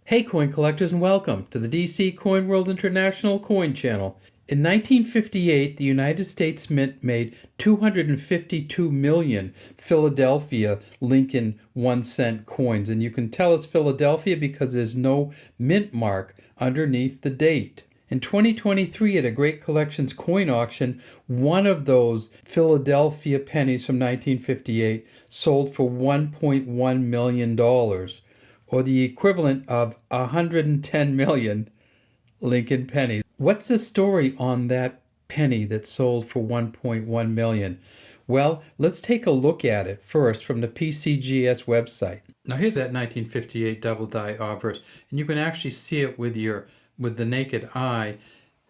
Hey coin collectors, and welcome to the DC Coin World International Coin Channel. In 1958, the United States Mint made 252 million Philadelphia Lincoln 1-cent coins, and you can tell it's Philadelphia because there's no mint mark underneath the date. In 2023, at a Great Collections coin auction, one of those Philadelphia pennies from 1958 sold for $1.1 million, or the equivalent of 110 million Lincoln pennies. What's the story on that penny that sold for 1.1 million? Well, let's take a look at it first from the PCGS website. Now here's that 1958 double die obverse, and you can actually see it with the naked eye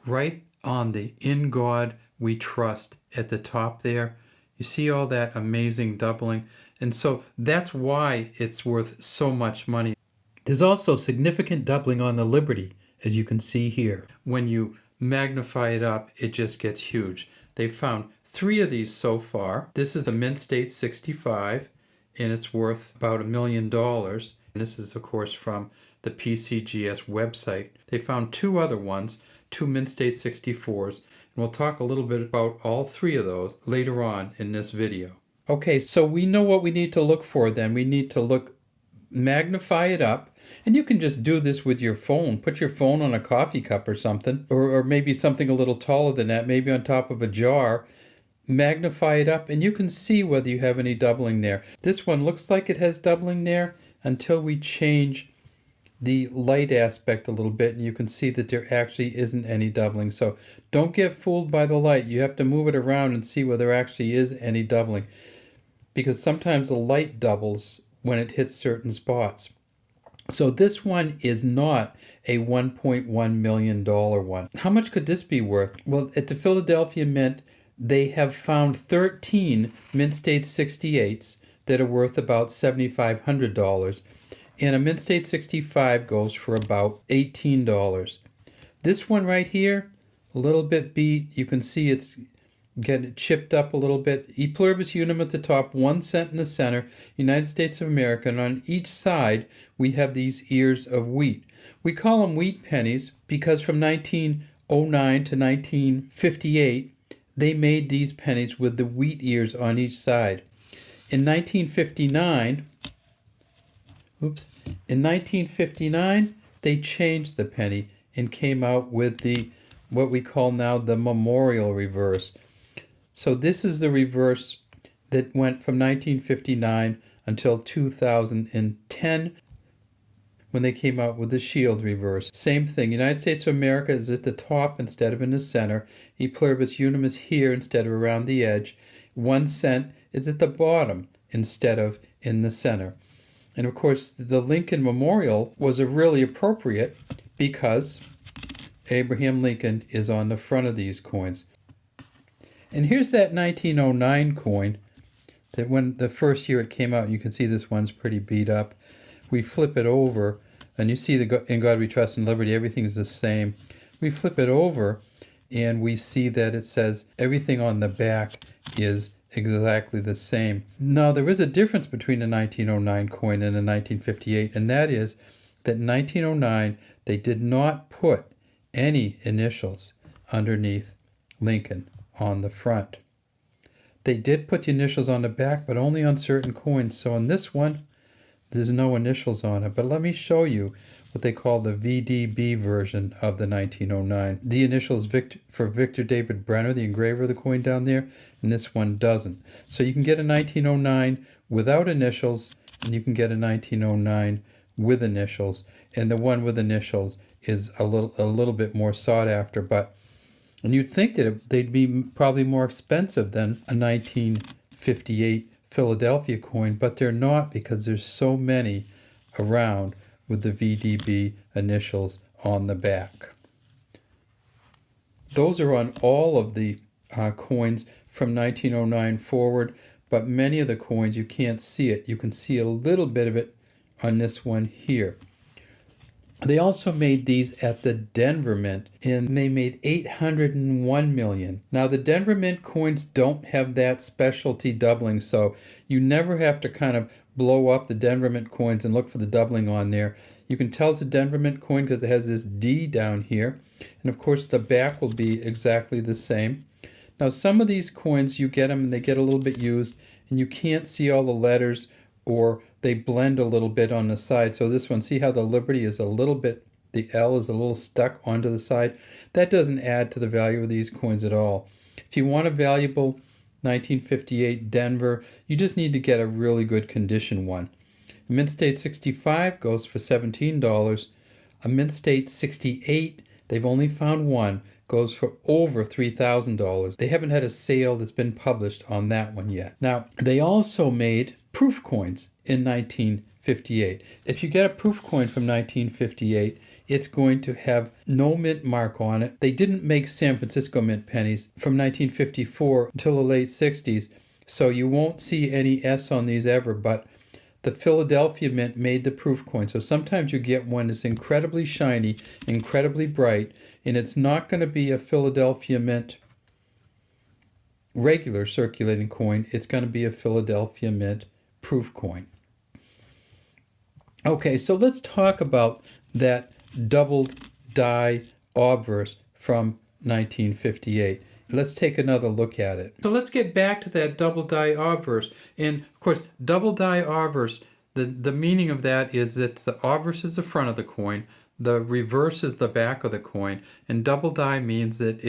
right on the "In God We Trust" at the top there. You see all that amazing doubling, and so that's why it's worth so much money. There's also significant doubling on the Liberty, as you can see here. When you magnify it up, it just gets huge. They've found 3 of these so far. This is a Mint State 65, and it's worth about $1 million. And this is, of course, from the PCGS website. They found 2 other ones, 2 Mint State 64s, and we'll talk a little bit about all 3 of those later on in this video. Okay, so we know what we need to look for then. We need to magnify it up, and you can just do this with your phone. Put your phone on a coffee cup or something, or maybe something a little taller than that, maybe on top of a jar. Magnify it up, and you can see whether you have any doubling there. This one looks like it has doubling there until we change the light aspect a little bit, and you can see that there actually isn't any doubling. So don't get fooled by the light. You have to move it around and see whether there actually is any doubling, because sometimes the light doubles when it hits certain spots. So this one is not a $1.1 million one. How much could this be worth? Well, at the Philadelphia Mint, they have found 13 Mint State 68s that are worth about $7,500. And a Mint State 65 goes for about $18. This one right here, a little bit beat. You can see it's getting chipped up a little bit. E pluribus unum at the top, 1 cent in the center, United States of America, and on each side we have these ears of wheat. We call them wheat pennies because from 1909 to 1958 they made these pennies with the wheat ears on each side. In 1959, they changed the penny and came out with what we call now the memorial reverse. So this is the reverse that went from 1959 until 2010 when they came out with the shield reverse. Same thing, United States of America is at the top instead of in the center. E pluribus unum is here instead of around the edge. 1 cent is at the bottom instead of in the center. And of course, the Lincoln Memorial was really appropriate because Abraham Lincoln is on the front of these coins. And here's that 1909 coin that when the first year it came out, you can see this one's pretty beat up. We flip it over, and you see "In God We Trust and Liberty," everything is the same. We flip it over, and we see that it says everything on the back is exactly the same. Now, there is a difference between the 1909 coin and the 1958, and that is that in 1909, they did not put any initials underneath Lincoln on the front. They did put the initials on the back, but only on certain coins. So on this one, there's no initials on it. But let me show you what they call the VDB version of the 1909. The initials for Victor David Brenner, the engraver of the coin down there, and this one doesn't. So you can get a 1909 without initials, and you can get a 1909 with initials. And the one with initials is a little bit more sought after, and you'd think that they'd be probably more expensive than a 1958 Philadelphia coin, but they're not because there's so many around with the VDB initials on the back. Those are on all of the coins from 1909 forward, but many of the coins you can't see it. You can see a little bit of it on this one here. They also made these at the Denver Mint, and they made 801 million. Now, the Denver Mint coins don't have that specialty doubling, so you never have to kind of blow up the Denver Mint coins and look for the doubling on there. You can tell it's a Denver Mint coin because it has this D down here. And of course the back will be exactly the same. Now some of these coins, you get them and they get a little bit used and you can't see all the letters, or they blend a little bit on the side. So this one, see how the Liberty is a little bit, the L is a little stuck onto the side? That doesn't add to the value of these coins at all. If you want a valuable 1958 Denver, you just need to get a really good condition one. A Mint State 65 goes for $17. A Mint State 68, they've only found one, goes for over $3,000. They haven't had a sale that's been published on that one yet. Now, they also made proof coins in 1958. If you get a proof coin from 1958, it's going to have no mint mark on it. They didn't make San Francisco mint pennies from 1954 until the late 60s, so you won't see any S on these ever, but the Philadelphia Mint made the proof coin. So sometimes you get one that's incredibly shiny, incredibly bright, and it's not going to be a Philadelphia Mint regular circulating coin. It's going to be a Philadelphia Mint proof coin. Okay, so let's talk about that doubled die obverse from 1958. Let's take another look at it. So let's get back to that double die obverse. And of course, double die obverse, the meaning of that is that the obverse is the front of the coin, the reverse is the back of the coin, and double die means that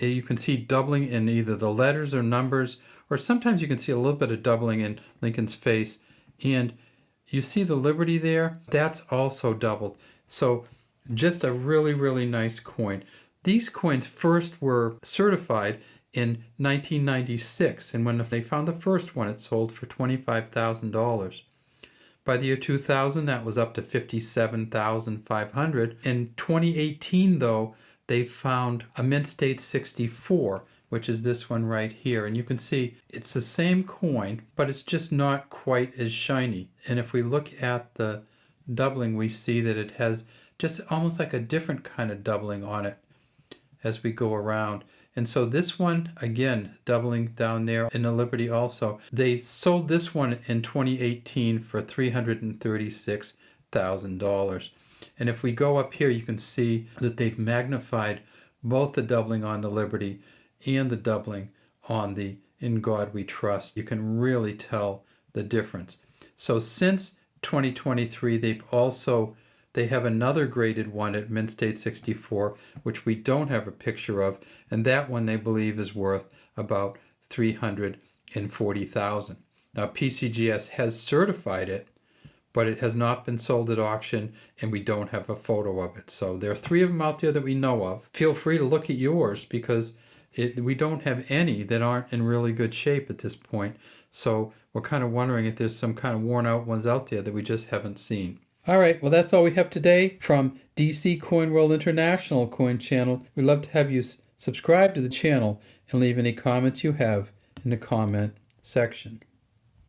you can see doubling in either the letters or numbers, or sometimes you can see a little bit of doubling in Lincoln's face. And you see the Liberty there? That's also doubled. So just a really, really nice coin. These coins first were certified in 1996, and when they found the first one, it sold for $25,000. By the year 2000, that was up to $57,500. In 2018, though, they found a Mint State 64, which is this one right here. And you can see it's the same coin, but it's just not quite as shiny. And if we look at the doubling, we see that it has just almost like a different kind of doubling on it as we go around. And so this one, again, doubling down there in the Liberty also. They sold this one in 2018 for $336,000. And if we go up here, you can see that they've magnified both the doubling on the Liberty and the doubling on the In God We Trust. You can really tell the difference. So since 2023, they have another graded one at Mint State 64, which we don't have a picture of, and that one they believe is worth about $340,000. Now PCGS has certified it, but it has not been sold at auction, and we don't have a photo of it. So there are 3 of them out there that we know of. Feel free to look at yours, because we don't have any that aren't in really good shape at this point. So we're kind of wondering if there's some kind of worn out ones out there that we just haven't seen. All right, well, that's all we have today from DC Coin World International Coin Channel. We'd love to have you subscribe to the channel and leave any comments you have in the comment section.